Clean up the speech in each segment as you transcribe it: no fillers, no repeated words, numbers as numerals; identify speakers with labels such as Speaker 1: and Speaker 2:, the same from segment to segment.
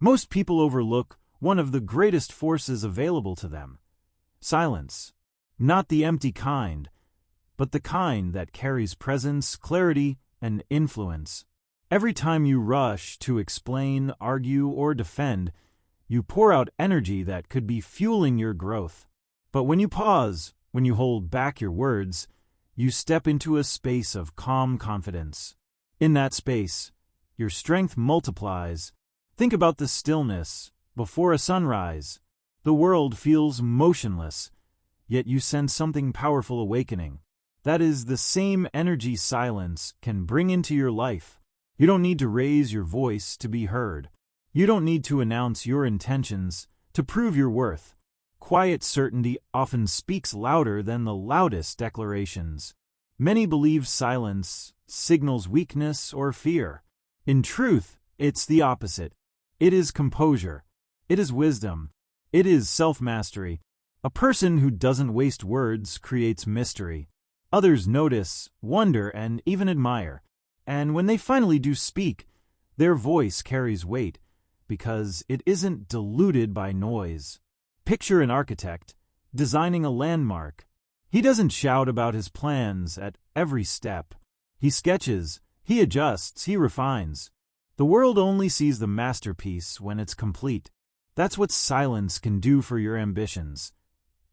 Speaker 1: Most people overlook one of the greatest forces available to them: silence. Not the empty kind, but the kind that carries presence, clarity, and influence. Every time you rush to explain, argue, or defend, you pour out energy that could be fueling your growth. But when you pause, when you hold back your words, you step into a space of calm confidence. In that space, your strength multiplies. Think about the stillness before a sunrise. The world feels motionless, yet you sense something powerful awakening. That is the same energy silence can bring into your life. You don't need to raise your voice to be heard. You don't need to announce your intentions to prove your worth. Quiet certainty often speaks louder than the loudest declarations. Many believe silence signals weakness or fear. In truth, it's the opposite. It is composure. It is wisdom. It is self-mastery. A person who doesn't waste words creates mystery. Others notice, wonder, and even admire. And when they finally do speak, their voice carries weight, because it isn't diluted by noise. Picture an architect designing a landmark. He doesn't shout about his plans at every step. He sketches, he adjusts, he refines. The world only sees the masterpiece when it's complete. That's what silence can do for your ambitions.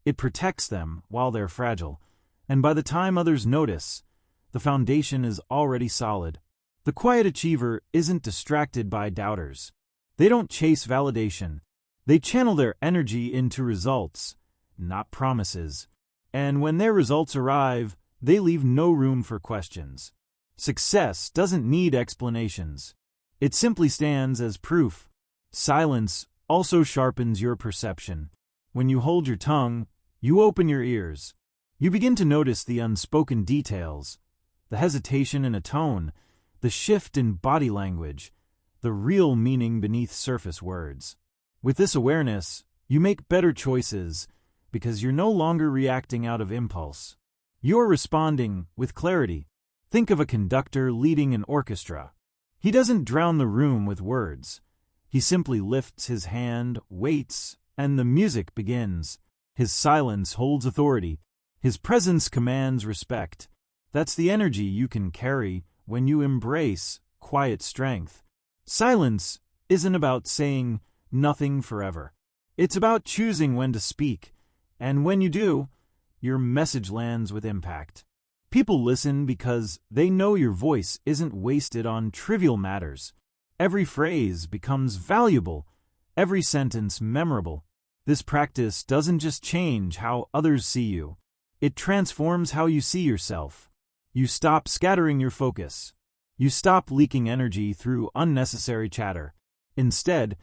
Speaker 1: It protects them while they're fragile, and by the time others notice, the foundation is already solid. The quiet achiever isn't distracted by doubters. They don't chase validation. They channel their energy into results, not promises. And when their results arrive, they leave no room for questions. Success doesn't need explanations. It simply stands as proof. Silence also sharpens your perception. When you hold your tongue, you open your ears. You begin to notice the unspoken details, the hesitation in a tone, the shift in body language, the real meaning beneath surface words. With this awareness, you make better choices because you're no longer reacting out of impulse. You're responding with clarity. Think of a conductor leading an orchestra. He doesn't drown the room with words. He simply lifts his hand, waits, and the music begins. His silence holds authority. His presence commands respect. That's the energy you can carry when you embrace quiet strength. Silence isn't about saying nothing forever. It's about choosing when to speak, and when you do, your message lands with impact. People listen because they know your voice isn't wasted on trivial matters. Every phrase becomes valuable, every sentence memorable. This practice doesn't just change how others see you. It transforms how you see yourself. You stop scattering your focus. You stop leaking energy through unnecessary chatter. Instead,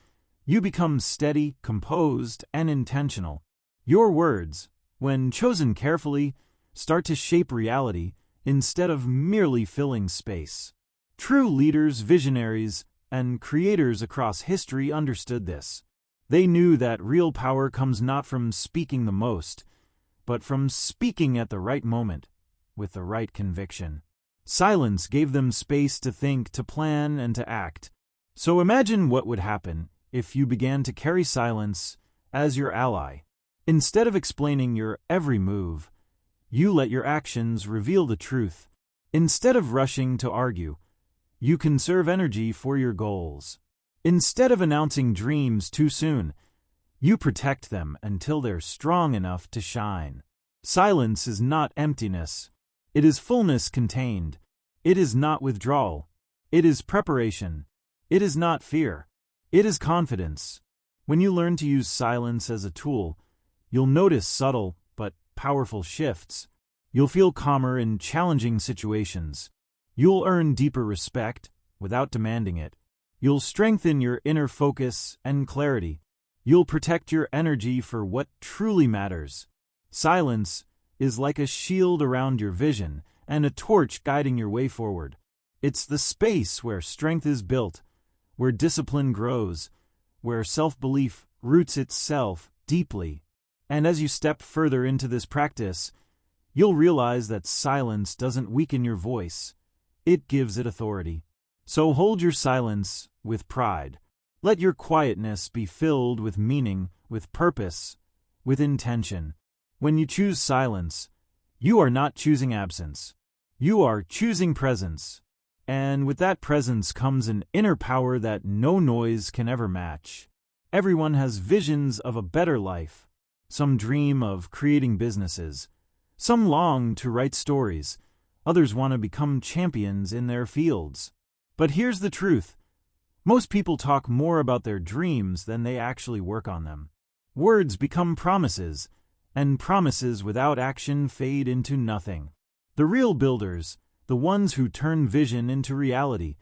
Speaker 1: you become steady, composed, and intentional. Your words, when chosen carefully, start to shape reality instead of merely filling space. True leaders, visionaries, and creators across history understood this. They knew that real power comes not from speaking the most, but from speaking at the right moment, with the right conviction. Silence gave them space to think, to plan, and to act. So imagine what would happen if you began to carry silence as your ally. Instead of explaining your every move, you let your actions reveal the truth. Instead of rushing to argue, you conserve energy for your goals. Instead of announcing dreams too soon, you protect them until they're strong enough to shine. Silence is not emptiness. It is fullness contained. It is not withdrawal. It is preparation. It is not fear. It is confidence. When you learn to use silence as a tool, you'll notice subtle but powerful shifts. You'll feel calmer in challenging situations. You'll earn deeper respect without demanding it. You'll strengthen your inner focus and clarity. You'll protect your energy for what truly matters. Silence is like a shield around your vision and a torch guiding your way forward. It's the space where strength is built, where discipline grows, where self-belief roots itself deeply. And as you step further into this practice, you'll realize that silence doesn't weaken your voice. It gives it authority. So hold your silence with pride. Let your quietness be filled with meaning, with purpose, with intention. When you choose silence, you are not choosing absence. You are choosing presence. And with that presence comes an inner power that no noise can ever match. Everyone has visions of a better life. Some dream of creating businesses. Some long to write stories. Others want to become champions in their fields. But here's the truth. Most people talk more about their dreams than they actually work on them. Words become promises, and promises without action fade into nothing. The real builders, the ones who turn vision into reality,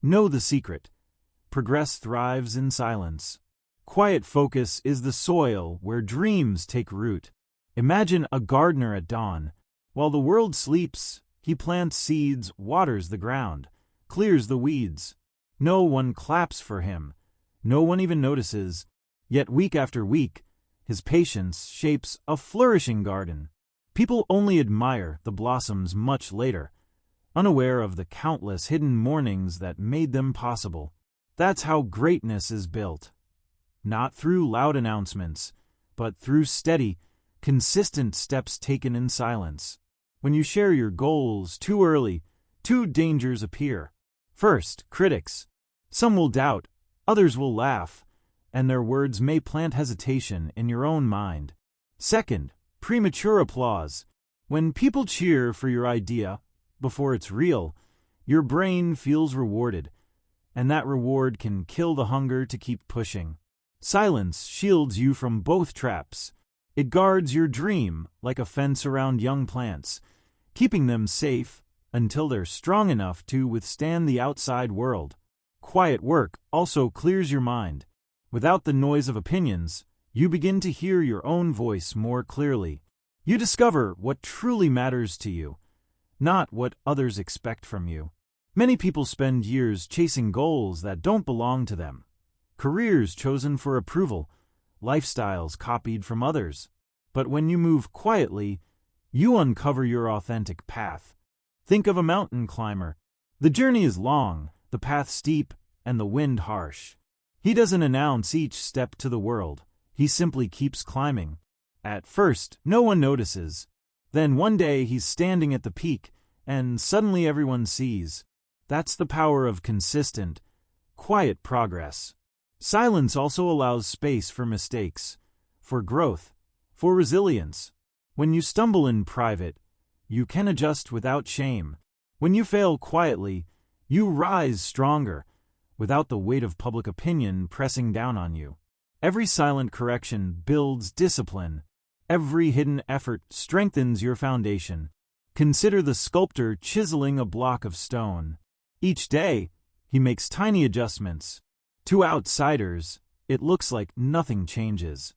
Speaker 1: know the secret. Progress thrives in silence. Quiet focus is the soil where dreams take root. Imagine a gardener at dawn. While the world sleeps, he plants seeds, waters the ground, clears the weeds. No one claps for him. No one even notices. Yet week after week, his patience shapes a flourishing garden. People only admire the blossoms much later, unaware of the countless hidden mornings that made them possible. That's how greatness is built. Not through loud announcements, but through steady, consistent steps taken in silence. When you share your goals too early, two dangers appear. First, critics. Some will doubt, others will laugh, and their words may plant hesitation in your own mind. Second, premature applause. When people cheer for your idea before it's real, your brain feels rewarded, and that reward can kill the hunger to keep pushing. Silence shields you from both traps. It guards your dream like a fence around young plants, keeping them safe until they're strong enough to withstand the outside world. Quiet work also clears your mind. Without the noise of opinions, you begin to hear your own voice more clearly. You discover what truly matters to you, not what others expect from you. Many people spend years chasing goals that don't belong to them. Careers chosen for approval, lifestyles copied from others. But when you move quietly, you uncover your authentic path. Think of a mountain climber. The journey is long, the path steep, and the wind harsh. He doesn't announce each step to the world. He simply keeps climbing. At first, no one notices. Then one day he's standing at the peak, and suddenly everyone sees. That's the power of consistent, quiet progress. Silence also allows space for mistakes, for growth, for resilience. When you stumble in private, you can adjust without shame. When you fail quietly, you rise stronger, without the weight of public opinion pressing down on you. Every silent correction builds discipline. Every hidden effort strengthens your foundation. Consider the sculptor chiseling a block of stone. Each day, he makes tiny adjustments. To outsiders, it looks like nothing changes.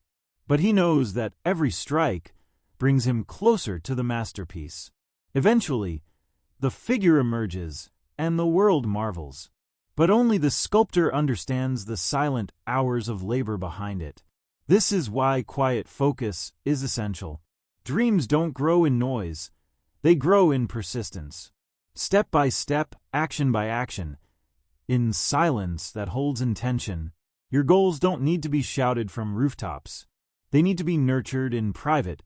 Speaker 1: But he knows that every strike brings him closer to the masterpiece. Eventually, the figure emerges, and the world marvels. But only the sculptor understands the silent hours of labor behind it. This is why quiet focus is essential. Dreams don't grow in noise. They grow in persistence. Step by step, action by action. In silence that holds intention. Your goals don't need to be shouted from rooftops. They need to be nurtured in private,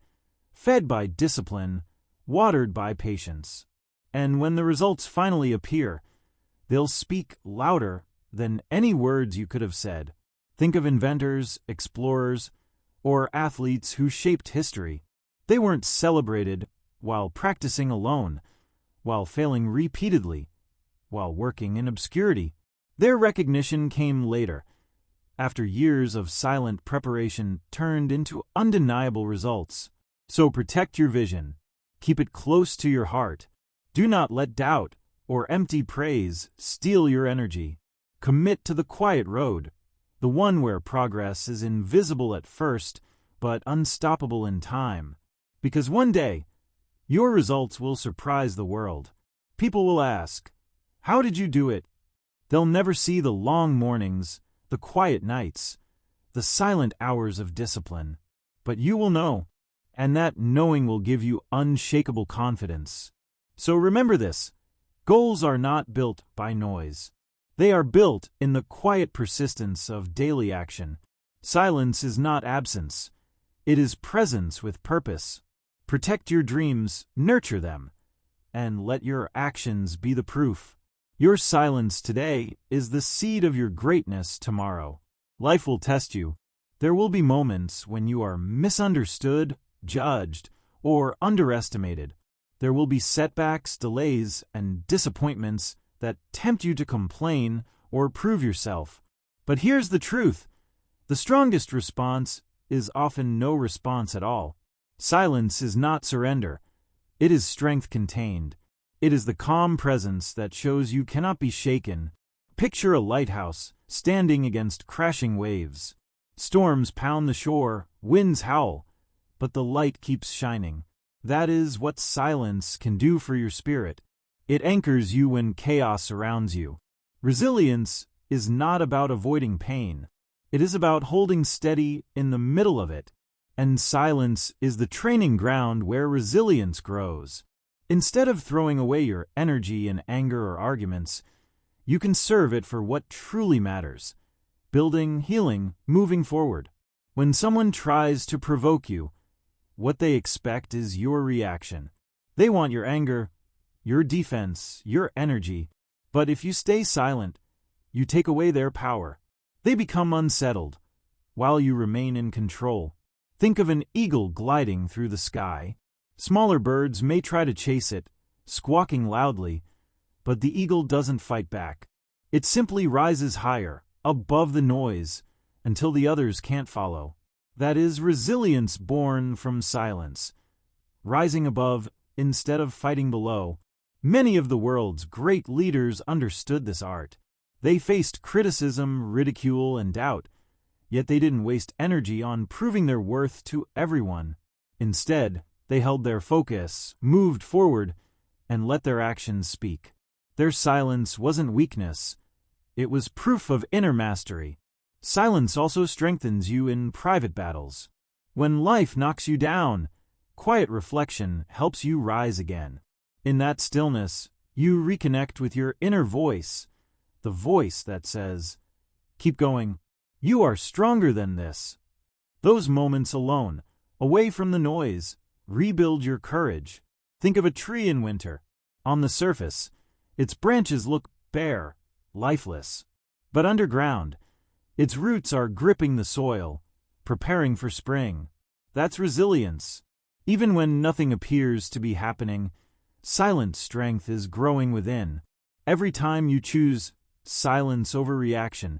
Speaker 1: fed by discipline, watered by patience. And when the results finally appear, they'll speak louder than any words you could have said. Think of inventors, explorers, or athletes who shaped history. They weren't celebrated while practicing alone, while failing repeatedly, while working in obscurity. Their recognition came later, after years of silent preparation turned into undeniable results. So protect your vision. Keep it close to your heart. Do not let doubt or empty praise steal your energy. Commit to the quiet road, the one where progress is invisible at first, but unstoppable in time. Because one day, your results will surprise the world. People will ask, "How did you do it?" They'll never see the long mornings, the quiet nights, the silent hours of discipline. But you will know, and that knowing will give you unshakable confidence. So remember this. Goals are not built by noise. They are built in the quiet persistence of daily action. Silence is not absence. It is presence with purpose. Protect your dreams, nurture them, and let your actions be the proof. Your silence today is the seed of your greatness tomorrow. Life will test you. There will be moments when you are misunderstood, judged, or underestimated. There will be setbacks, delays, and disappointments that tempt you to complain or prove yourself. But here's the truth. The strongest response is often no response at all. Silence is not surrender. It is strength contained. It is the calm presence that shows you cannot be shaken. Picture a lighthouse standing against crashing waves. Storms pound the shore, winds howl, but the light keeps shining. That is what silence can do for your spirit. It anchors you when chaos surrounds you. Resilience is not about avoiding pain. It is about holding steady in the middle of it. And silence is the training ground where resilience grows. Instead of throwing away your energy in anger or arguments, you can serve it for what truly matters. Building, healing, moving forward. When someone tries to provoke you, what they expect is your reaction. They want your anger, your defense, your energy. But if you stay silent, you take away their power. They become unsettled, while you remain in control. Think of an eagle gliding through the sky. Smaller birds may try to chase it, squawking loudly, but the eagle doesn't fight back. It simply rises higher, above the noise, until the others can't follow. That is resilience born from silence. Rising above instead of fighting below. Many of the world's great leaders understood this art. They faced criticism, ridicule, and doubt, yet they didn't waste energy on proving their worth to everyone. Instead, they held their focus, moved forward, and let their actions speak. Their silence wasn't weakness. It was proof of inner mastery. Silence also strengthens you in private battles. When life knocks you down, quiet reflection helps you rise again. In that stillness, you reconnect with your inner voice, the voice that says, "Keep going. You are stronger than this." Those moments alone, away from the noise, rebuild your courage. Think of a tree in winter. On the surface, its branches look bare, lifeless. But underground, its roots are gripping the soil, preparing for spring. That's resilience. Even when nothing appears to be happening, silent strength is growing within. Every time you choose silence over reaction,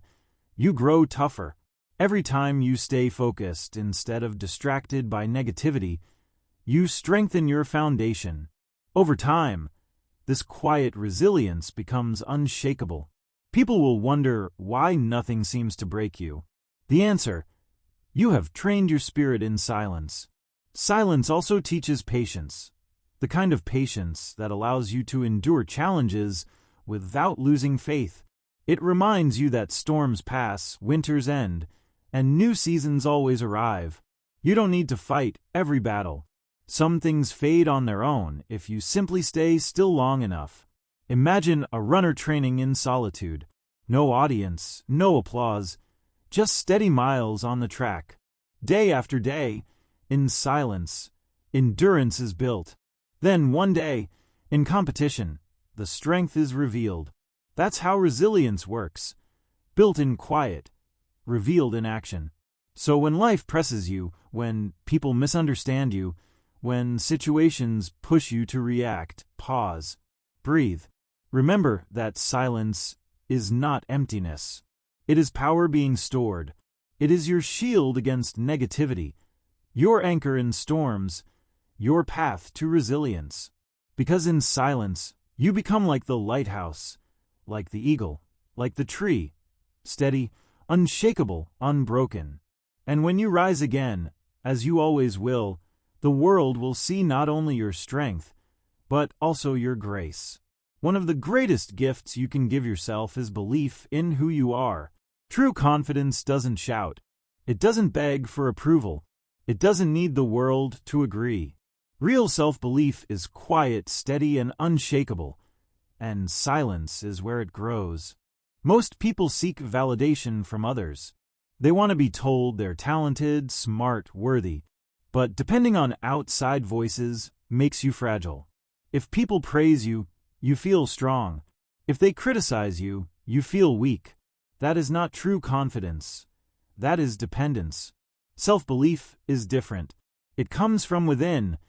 Speaker 1: you grow tougher. Every time you stay focused instead of distracted by negativity, you strengthen your foundation. Over time, this quiet resilience becomes unshakable. People will wonder why nothing seems to break you. The answer: you have trained your spirit in silence. Silence also teaches patience, the kind of patience that allows you to endure challenges without losing faith. It reminds you that storms pass, winters end, and new seasons always arrive. You don't need to fight every battle. Some things fade on their own if you simply stay still long enough. Imagine a runner training in solitude. No audience, no applause, just steady miles on the track. Day after day, in silence, endurance is built. Then one day, in competition, the strength is revealed. That's how resilience works. Built in quiet, revealed in action. So when life presses you, when people misunderstand you, when situations push you to react, pause, breathe. Remember that silence is not emptiness. It is power being stored. It is your shield against negativity, your anchor in storms, your path to resilience. Because in silence, you become like the lighthouse, like the eagle, like the tree, steady, unshakable, unbroken. And when you rise again, as you always will, the world will see not only your strength, but also your grace. One of the greatest gifts you can give yourself is belief in who you are. True confidence doesn't shout. It doesn't beg for approval. It doesn't need the world to agree. Real self-belief is quiet, steady, and unshakable, and silence is where it grows. Most people seek validation from others. They want to be told they're talented, smart, worthy. But depending on outside voices makes you fragile. If people praise you, you feel strong. If they criticize you, you feel weak. That is not true confidence. That is dependence. Self-belief is different. It comes from within,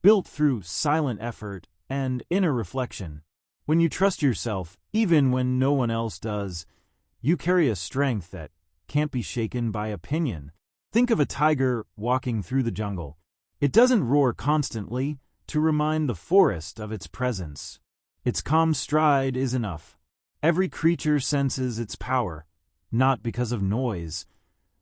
Speaker 1: built through silent effort and inner reflection. When you trust yourself, even when no one else does, you carry a strength that can't be shaken by opinion. Think of a tiger walking through the jungle. It doesn't roar constantly to remind the forest of its presence. Its calm stride is enough. Every creature senses its power, not because of noise,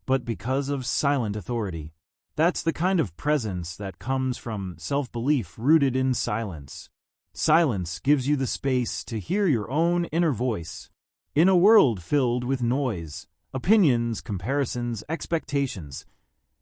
Speaker 1: but because of silent authority. That's the kind of presence that comes from self-belief rooted in silence. Silence gives you the space to hear your own inner voice. In a world filled with noise, opinions, comparisons, expectations,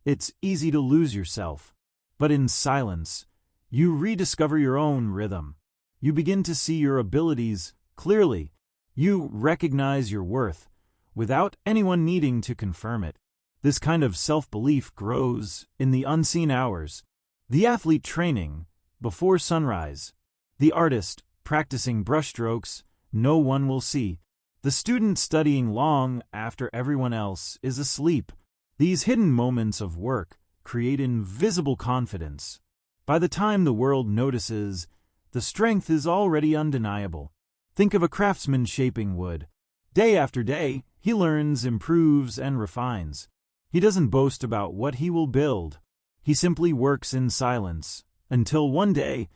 Speaker 1: it's easy to lose yourself. But in silence, you rediscover your own rhythm. You begin to see your abilities clearly. You recognize your worth without anyone needing to confirm it. This kind of self-belief grows in the unseen hours. The athlete training before sunrise. The artist practicing brushstrokes no one will see. The student studying long after everyone else is asleep. These hidden moments of work create invisible confidence. By the time the world notices, the strength is already undeniable. Think of a craftsman shaping wood. Day after day, he learns, improves, and refines. He doesn't boast about what he will build. He simply works in silence, until one day,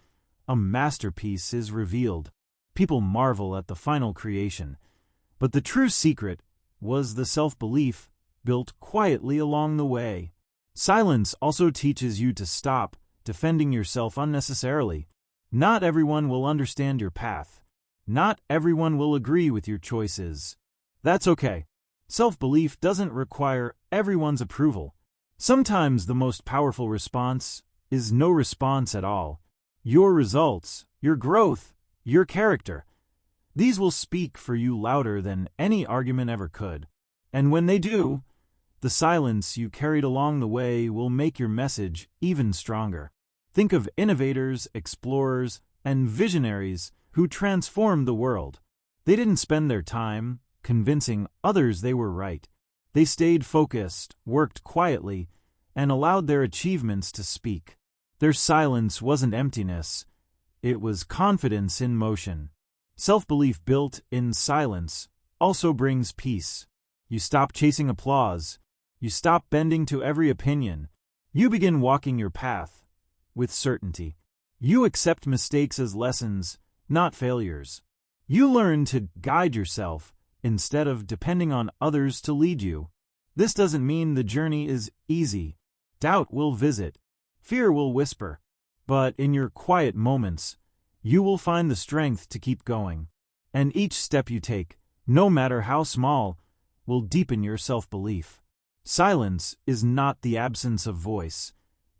Speaker 1: a masterpiece is revealed. People marvel at the final creation. But the true secret was the self-belief built quietly along the way. Silence also teaches you to stop defending yourself unnecessarily. Not everyone will understand your path. Not everyone will agree with your choices. That's okay. Self-belief doesn't require everyone's approval. Sometimes the most powerful response is no response at all. Your results, your growth, your character. These will speak for you louder than any argument ever could. And when they do, the silence you carried along the way will make your message even stronger. Think of innovators, explorers, and visionaries who transformed the world. They didn't spend their time convincing others they were right. They stayed focused, worked quietly, and allowed their achievements to speak. Their silence wasn't emptiness. It was confidence in motion. Self-belief built in silence also brings peace. You stop chasing applause. You stop bending to every opinion. You begin walking your path with certainty. You accept mistakes as lessons, not failures. You learn to guide yourself instead of depending on others to lead you. This doesn't mean the journey is easy. Doubt will visit. Fear will whisper. But in your quiet moments, you will find the strength to keep going. And each step you take, no matter how small, will deepen your self-belief. Silence is not the absence of voice.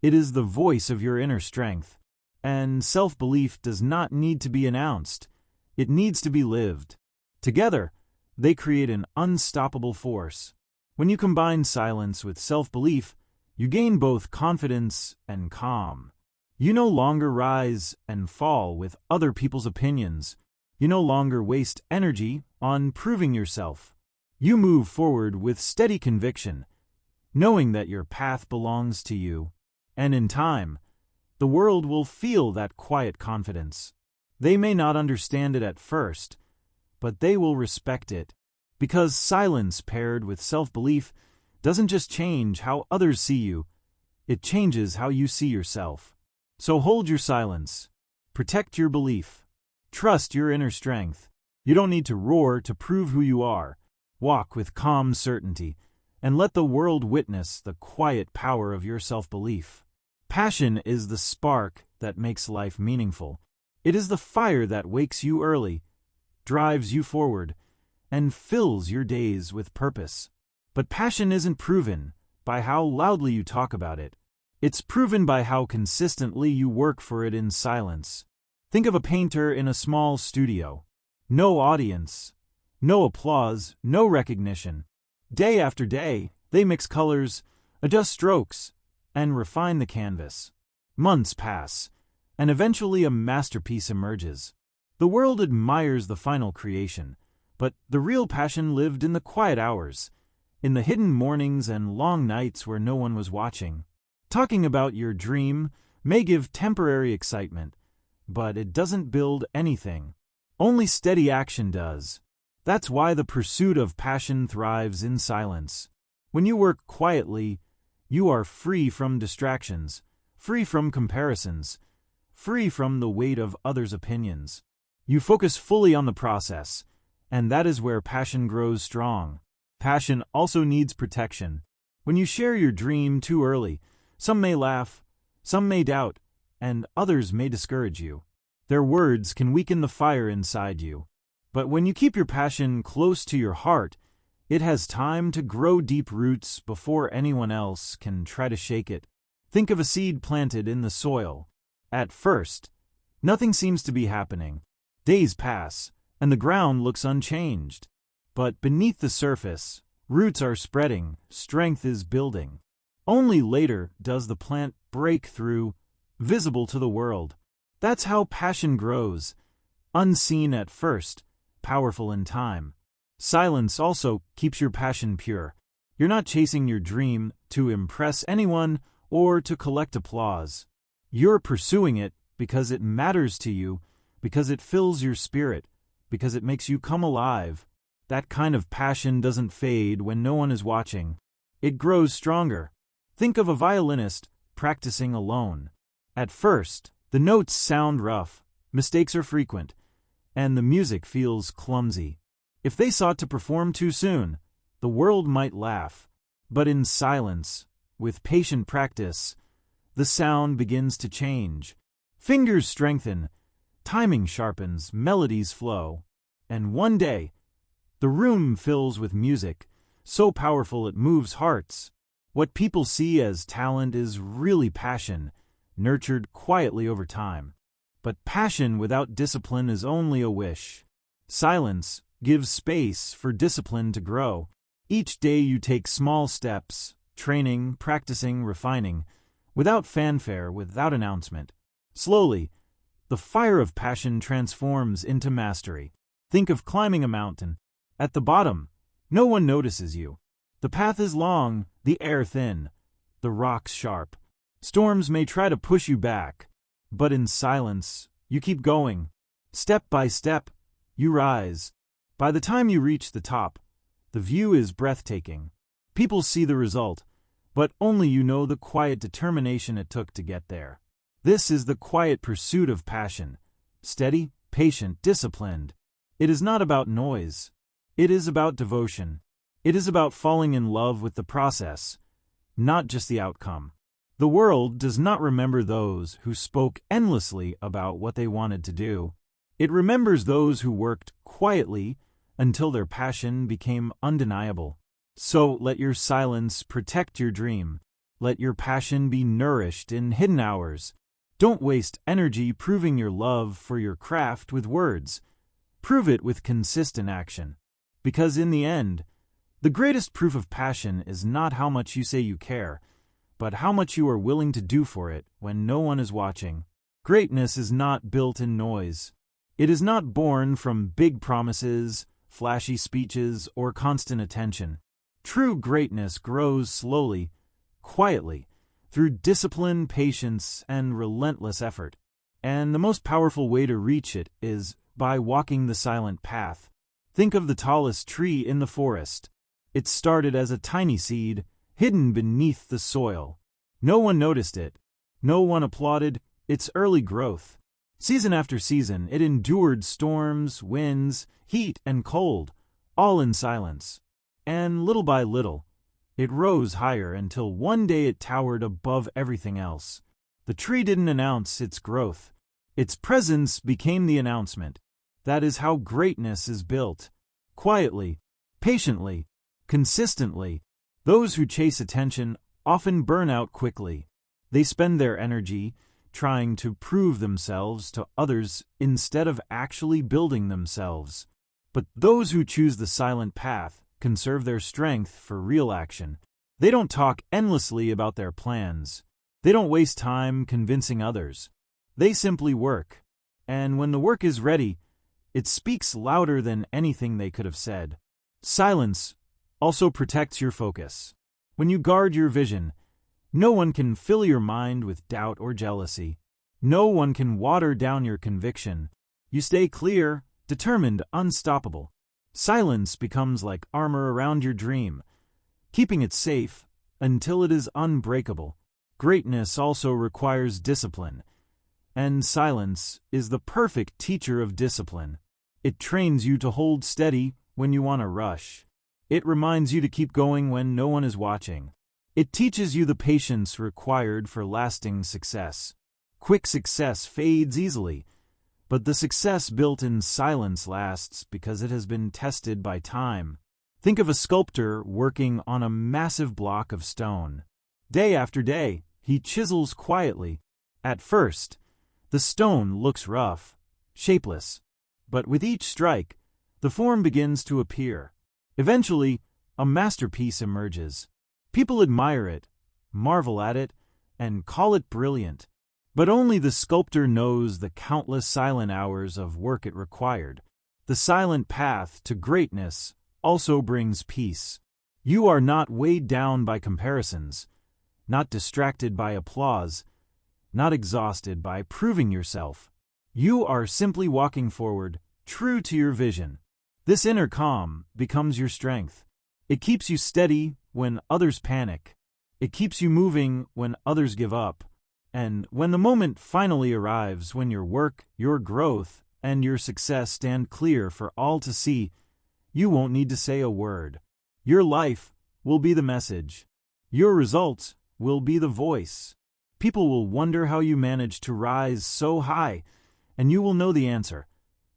Speaker 1: It is the voice of your inner strength. And self-belief does not need to be announced. It needs to be lived. Together, they create an unstoppable force. When you combine silence with self-belief, you gain both confidence and calm. You no longer rise and fall with other people's opinions. You no longer waste energy on proving yourself. You move forward with steady conviction, knowing that your path belongs to you. And in time, the world will feel that quiet confidence. They may not understand it at first, but they will respect it. Because silence paired with self-belief doesn't just change how others see you, it changes how you see yourself. So hold your silence. Protect your belief. Trust your inner strength. You don't need to roar to prove who you are. Walk with calm certainty, and let the world witness the quiet power of your self-belief. Passion is the spark that makes life meaningful. It is the fire that wakes you early, drives you forward, and fills your days with purpose. But passion isn't proven by how loudly you talk about it. It's proven by how consistently you work for it in silence. Think of a painter in a small studio. No audience, No applause, no recognition. Day after day, they mix colors, adjust strokes, and refine the canvas. Months pass, and eventually a masterpiece emerges. The world admires the final creation, but the real passion lived in the quiet hours, in the hidden mornings and long nights where no one was watching. Talking about your dream may give temporary excitement, but it doesn't build anything. Only steady action does. That's why the pursuit of passion thrives in silence. When you work quietly, you are free from distractions, free from comparisons, free from the weight of others' opinions. You focus fully on the process, and that is where passion grows strong. Passion also needs protection. When you share your dream too early, some may laugh, some may doubt, and others may discourage you. Their words can weaken the fire inside you. But when you keep your passion close to your heart, it has time to grow deep roots before anyone else can try to shake it. Think of a seed planted in the soil. At first, nothing seems to be happening. Days pass, and the ground looks unchanged. But beneath the surface, roots are spreading, strength is building. Only later does the plant break through, visible to the world. That's how passion grows, unseen at first, powerful in time. Silence also keeps your passion pure. You're not chasing your dream to impress anyone or to collect applause. You're pursuing it because it matters to you, because it fills your spirit, because it makes you come alive. That kind of passion doesn't fade when no one is watching. It grows stronger. Think of a violinist practicing alone. At first, the notes sound rough, mistakes are frequent, and the music feels clumsy. If they sought to perform too soon, the world might laugh. But in silence, with patient practice, the sound begins to change. Fingers strengthen, timing sharpens, melodies flow, and one day, the room fills with music, so powerful it moves hearts. What people see as talent is really passion, nurtured quietly over time. But passion without discipline is only a wish. Silence gives space for discipline to grow. Each day you take small steps, training, practicing, refining, without fanfare, without announcement. Slowly, the fire of passion transforms into mastery. Think of climbing a mountain. At the bottom, no one notices you. The path is long, the air thin, the rocks sharp. Storms may try to push you back, but in silence, you keep going. Step by step, you rise. By the time you reach the top, the view is breathtaking. People see the result, but only you know the quiet determination it took to get there. This is the quiet pursuit of passion. Steady, patient, disciplined. It is not about noise. It is about devotion. It is about falling in love with the process, not just the outcome. The world does not remember those who spoke endlessly about what they wanted to do. It remembers those who worked quietly until their passion became undeniable. So let your silence protect your dream. Let your passion be nourished in hidden hours. Don't waste energy proving your love for your craft with words. Prove it with consistent action. Because in the end, the greatest proof of passion is not how much you say you care, but how much you are willing to do for it when no one is watching. Greatness is not built in noise. It is not born from big promises, flashy speeches, or constant attention. True greatness grows slowly, quietly, through discipline, patience, and relentless effort. And the most powerful way to reach it is by walking the silent path. Think of the tallest tree in the forest. It started as a tiny seed, hidden beneath the soil. No one noticed it. No one applauded its early growth. Season after season, it endured storms, winds, heat, and cold, all in silence. And little by little, it rose higher until one day it towered above everything else. The tree didn't announce its growth. Its presence became the announcement. That is how greatness is built. Quietly, patiently, consistently. Those who chase attention often burn out quickly. They spend their energy trying to prove themselves to others instead of actually building themselves. But those who choose the silent path conserve their strength for real action. They don't talk endlessly about their plans. They don't waste time convincing others. They simply work. And when the work is ready, it speaks louder than anything they could have said. Silence also protects your focus. When you guard your vision, no one can fill your mind with doubt or jealousy. No one can water down your conviction. You stay clear, determined, unstoppable. Silence becomes like armor around your dream, keeping it safe until it is unbreakable. Greatness also requires discipline, and silence is the perfect teacher of discipline. It trains you to hold steady when you want to rush. It reminds you to keep going when no one is watching. It teaches you the patience required for lasting success. Quick success fades easily, but the success built in silence lasts because it has been tested by time. Think of a sculptor working on a massive block of stone. Day after day, he chisels quietly. At first, the stone looks rough, shapeless, but with each strike, the form begins to appear. Eventually, a masterpiece emerges. People admire it, marvel at it, and call it brilliant. But only the sculptor knows the countless silent hours of work it required. The silent path to greatness also brings peace. You are not weighed down by comparisons, not distracted by applause, not exhausted by proving yourself. You are simply walking forward, true to your vision. This inner calm becomes your strength. It keeps you steady when others panic. It keeps you moving when others give up. And when the moment finally arrives, when your work, your growth, and your success stand clear for all to see, you won't need to say a word. Your life will be the message. Your results will be the voice. People will wonder how you managed to rise so high, and you will know the answer.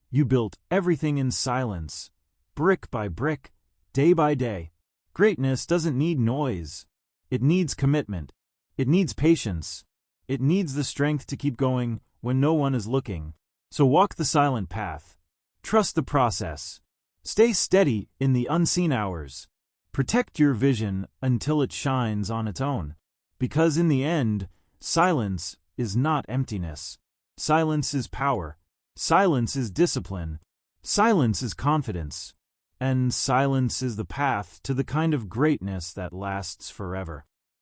Speaker 1: You built everything in silence, brick by brick, day by day. Greatness doesn't need noise. It needs commitment. It needs patience. It needs the strength to keep going when no one is looking. So walk the silent path. Trust the process. Stay steady in the unseen hours. Protect your vision until it shines on its own. Because in the end, silence is not emptiness. Silence is power. Silence is discipline. Silence is confidence. And silence is the path to the kind of greatness that lasts forever.